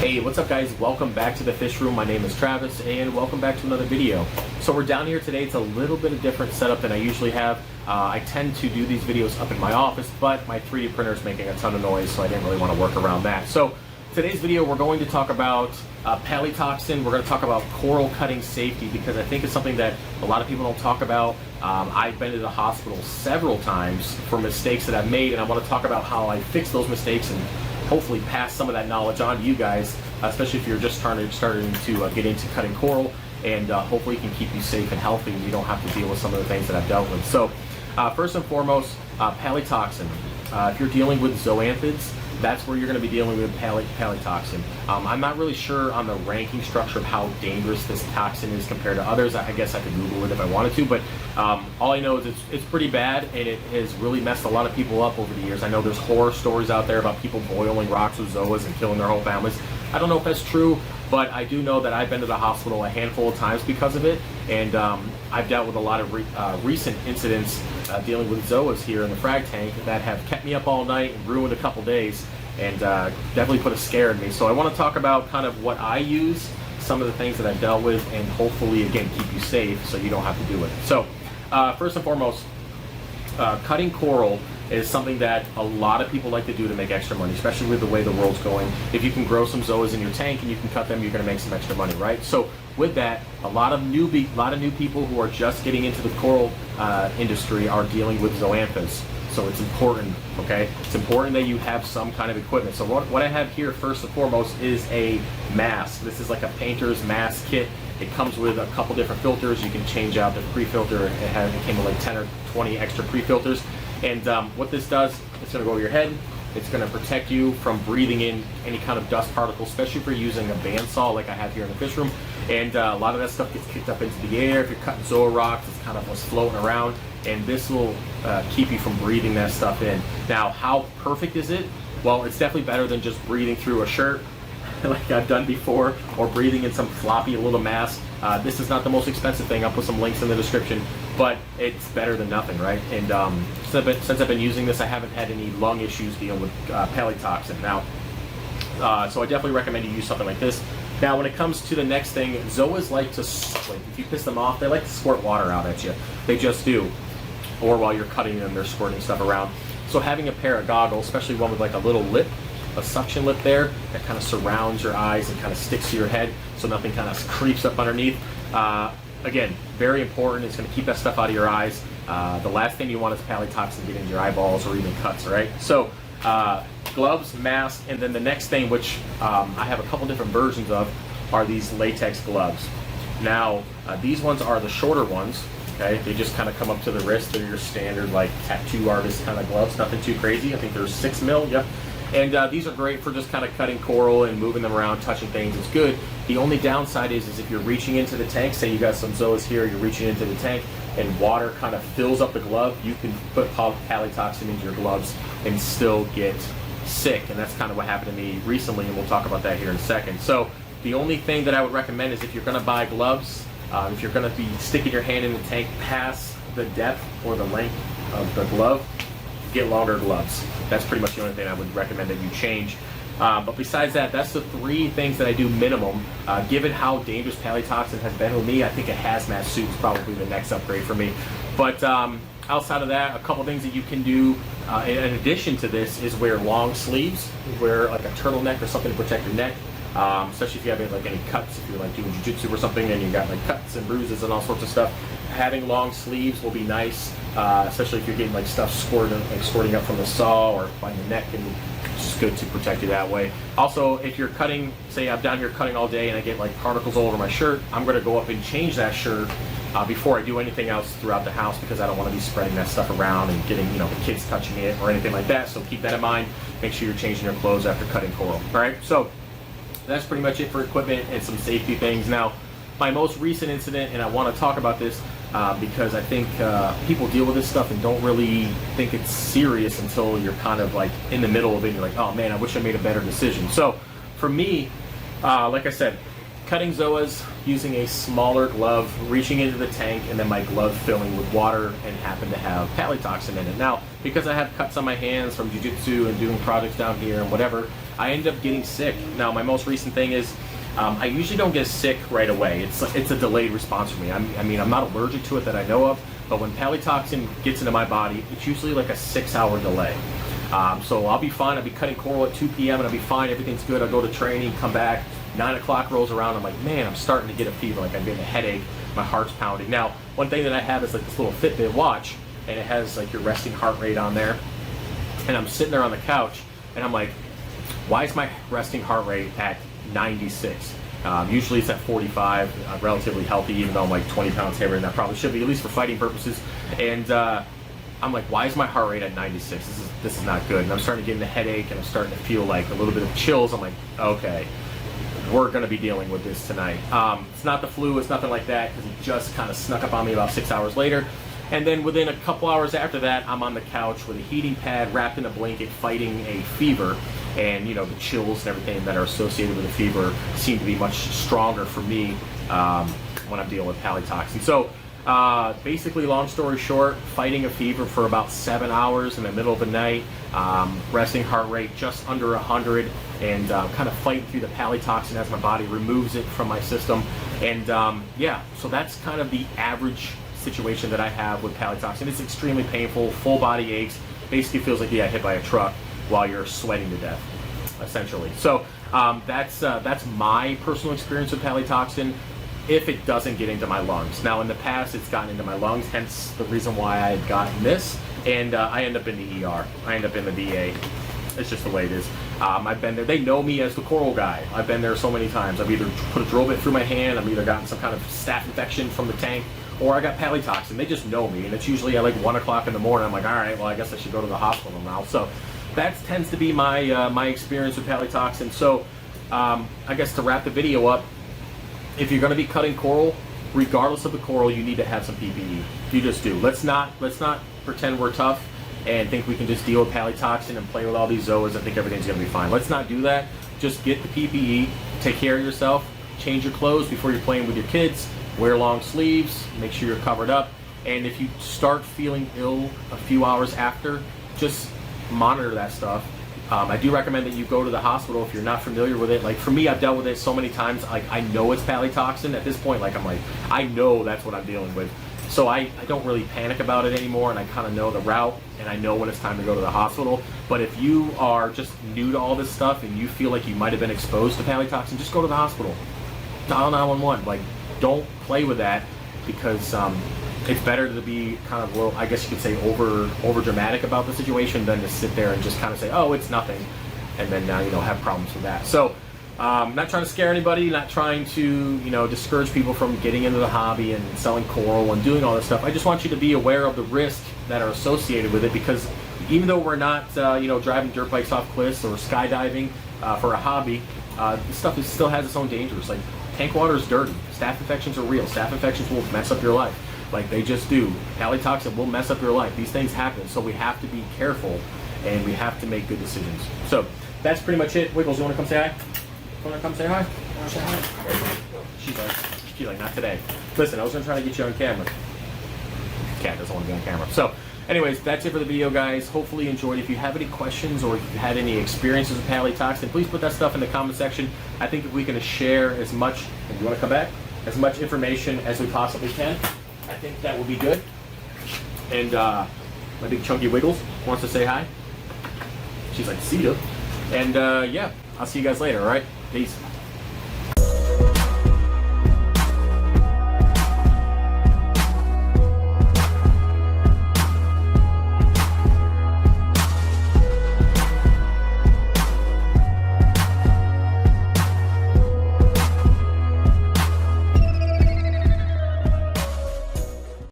Hey, what's up guys? Welcome back to the fish room. My name is Travis and welcome back to another video. So we're down here today. It's a little bit of different setup than I usually have. I tend to do these videos up in my office, but my 3D printer is making a ton of noise, so I didn't really want to work around that. So today's video, we're going to talk about palitoxin. We're going to talk about coral cutting safety because I think it's something that a lot of people don't talk about. I've been to the hospital several times for mistakes that I've made, and I want to talk about how I fix those mistakes and hopefully pass some of that knowledge on to you guys, especially if you're just starting to get into cutting coral, and hopefully it can keep you safe and healthy and you don't have to deal with some of the things that I've dealt with. So first and foremost, palitoxin. If you're dealing with zoanthids, that's where you're going to be dealing with palitoxin. I'm not really sure on the ranking structure of how dangerous this toxin is compared to others. I guess I could Google it if I wanted to, but all I know is it's pretty bad, and it has really messed a lot of people up over the years. I know there's horror stories out there about people boiling rocks with zoas and killing their whole families. I don't know if that's true, but I do know that I've been to the hospital a handful of times because of it, and I've dealt with a lot of recent incidents dealing with zoas here in the Frag tank that have kept me up all night and ruined a couple days, and definitely put a scare in me. So I want to talk about kind of what I use, some of the things that I've dealt with, and hopefully again keep you safe so you don't have to do it. So first and foremost, cutting coral is something that a lot of people like to do to make extra money, especially with the way the world's going. If you can grow some zoas in your tank and you can cut them, you're going to make some extra money, right? So with that, a lot of new people who are just getting into the coral industry are dealing with zoanthas. So it's important, okay? It's important that you have some kind of equipment. So what I have here first and foremost is a mask. This is like a painter's mask kit. It comes with a couple different filters. You can change out the pre-filter. It came with like 10 or 20 extra pre-filters. And what this does, it's going to go over your head. It's going to protect you from breathing in any kind of dust particles, especially if you're using a bandsaw like I have here in the fish room. And a lot of that stuff gets kicked up into the air. If you're cutting zoa rocks, it's kind of what's floating around. And this will keep you from breathing that stuff in. Now, how perfect is it? Well, it's definitely better than just breathing through a shirt like I've done before, or breathing in some floppy little mask. This is not the most expensive thing. I'll put some links in the description, but it's better than nothing, right? And since I've been using this, I haven't had any lung issues dealing with palitoxin. Now, so I definitely recommend you use something like this. Now, when it comes to the next thing, zoas like to, if you piss them off, they like to squirt water out at you. They just do. Or while you're cutting them, they're squirting stuff around. So having a pair of goggles, especially one with like a little lip, a suction lip there, that kind of surrounds your eyes and kind of sticks to your head so nothing kind of creeps up underneath. Again, very important. It's going to keep that stuff out of your eyes. The last thing you want is palitoxin getting into your eyeballs or even cuts, right? So gloves, mask, and then the next thing, which I have a couple different versions of, are these latex gloves. Now, these ones are the shorter ones. Okay, they just kind of come up to the wrist. They're your standard like tattoo artist kind of gloves, nothing too crazy. I think they're 6 mil, yep. And these are great for just kind of cutting coral and moving them around, touching things. It's good. The only downside is if you're reaching into the tank, say you got some zoas here, you're reaching into the tank, and water kind of fills up the glove, you can put palitoxin into your gloves and still get sick. And that's kind of what happened to me recently, and we'll talk about that here in a second. So the only thing that I would recommend is if you're going to buy gloves, if you're going to be sticking your hand in the tank past the depth or the length of the glove, get longer gloves. That's pretty much the only thing I would recommend that you change. But besides that, that's the 3 things that I do minimum. Given how dangerous palitoxin has been with me, I think a hazmat suit is probably the next upgrade for me. But outside of that, a couple things that you can do in addition to this is wear long sleeves, wear like a turtleneck or something to protect your neck. Especially if you have like any cuts, if you're like doing jiu-jitsu or something and you got like cuts and bruises and all sorts of stuff. Having long sleeves will be nice, especially if you're getting like stuff squirting up from the saw or by the neck, and it's just good to protect you that way. Also, if you're cutting, say I'm down here cutting all day and I get like particles all over my shirt, I'm going to go up and change that shirt before I do anything else throughout the house, because I don't want to be spreading that stuff around and getting, the kids touching it or anything like that. So keep that in mind. Make sure you're changing your clothes after cutting coral. All right, so that's pretty much it for equipment and some safety things. Now, my most recent incident, and I want to talk about this because I think people deal with this stuff and don't really think it's serious until you're kind of like in the middle of it and you're like, oh man, I wish I made a better decision. So for me, like I said, cutting zoas using a smaller glove, reaching into the tank, and then my glove filling with water and happened to have palitoxin in it. Now, because I have cuts on my hands from jiu-jitsu and doing projects down here and whatever, I end up getting sick. Now, my most recent thing is I usually don't get sick right away. It's a delayed response for me. I mean, I'm not allergic to it that I know of, but when palytoxin gets into my body, it's usually like a 6-hour delay. So I'll be fine. I'll be cutting coral at 2 p.m. and I'll be fine. Everything's good. I'll go to training, come back. 9 o'clock rolls around. I'm like, man, I'm starting to get a fever. Like I'm getting a headache. My heart's pounding. Now, one thing that I have is like this little Fitbit watch, and it has like your resting heart rate on there. And I'm sitting there on the couch, and I'm like, why is my resting heart rate at 96? Usually it's at 45, relatively healthy, even though I'm like 20 pounds heavier than that probably should be, at least for fighting purposes. And I'm like, why is my heart rate at 96? This is not good. And I'm starting to get a headache, and I'm starting to feel like a little bit of chills. I'm like, okay, we're going to be dealing with this tonight. It's not the flu, it's nothing like that, because it just kind of snuck up on me about 6 hours later. And then within a couple hours after that, I'm on the couch with a heating pad, wrapped in a blanket, fighting a fever. And you know, the chills and everything that are associated with the fever seem to be much stronger for me when I'm dealing with palytoxin. So basically, long story short, fighting a fever for about 7 hours in the middle of the night, resting heart rate just under 100, and kind of fighting through the palytoxin as my body removes it from my system. And yeah, so that's kind of the average situation that I have with palytoxin. It's extremely painful, full body aches, basically feels like you got hit by a truck while you're sweating to death, essentially. So that's my personal experience with palytoxin, if it doesn't get into my lungs. Now, in the past, it's gotten into my lungs, hence the reason why I had gotten this, and I end up in the ER. I end up in the VA. It's just the way it is. I've been there. They know me as the coral guy. I've been there so many times. I've either put a drill bit through my hand, I've either gotten some kind of staph infection from the tank, or I got palytoxin. They just know me, and it's usually at like 1 o'clock in the morning. I'm like, all right, well, I guess I should go to the hospital now. So that tends to be my my experience with palytoxin. So I guess to wrap the video up, if you're going to be cutting coral, regardless of the coral, you need to have some PPE. You just do. Let's not pretend we're tough and think we can just deal with palytoxin and play with all these zoas and think everything's going to be fine. Let's not do that. Just get the PPE, take care of yourself, change your clothes before you're playing with your kids, wear long sleeves, make sure you're covered up, and if you start feeling ill a few hours after, just monitor that stuff. I do recommend that you go to the hospital if you're not familiar with it. Like for me, I've dealt with it so many times, like I know it's palytoxin at this point. Like I know that's what I'm dealing with. So I don't really panic about it anymore, and I kind of know the route, and I know when it's time to go to the hospital. But if you are just new to all this stuff and you feel like you might have been exposed to palytoxin, just go to the hospital. Dial 911. Like, don't play with that, because it's better to be kind of, well, I guess you could say over dramatic about the situation than to sit there and just kind of say, oh, it's nothing, and then have problems with that. So not trying to scare anybody, not trying to discourage people from getting into the hobby and selling coral and doing all this stuff. I just want you to be aware of the risks that are associated with it, because even though we're not driving dirt bikes off cliffs or skydiving for a hobby, this stuff still has its own dangers. Like, tank water is dirty. Staph infections are real. Staph infections will mess up your life. Like, they just do. Palytoxin will mess up your life. These things happen, so we have to be careful, and we have to make good decisions. So that's pretty much it. Wiggles, you want to come say hi? You want to come say hi? Want to say hi? She's like, not today. Listen, I was going to try to get you on camera. Cat doesn't want to be on camera. So anyways, that's it for the video, guys. Hopefully you enjoyed. If you have any questions or if you had any experiences with palytoxin, please put that stuff in the comment section. I think if we can share as much, if you want to come back, as much information as we possibly can, I think that will be good. And my big chunky Wiggles wants to say hi. She's like, see you. And yeah, I'll see you guys later, all right? Peace.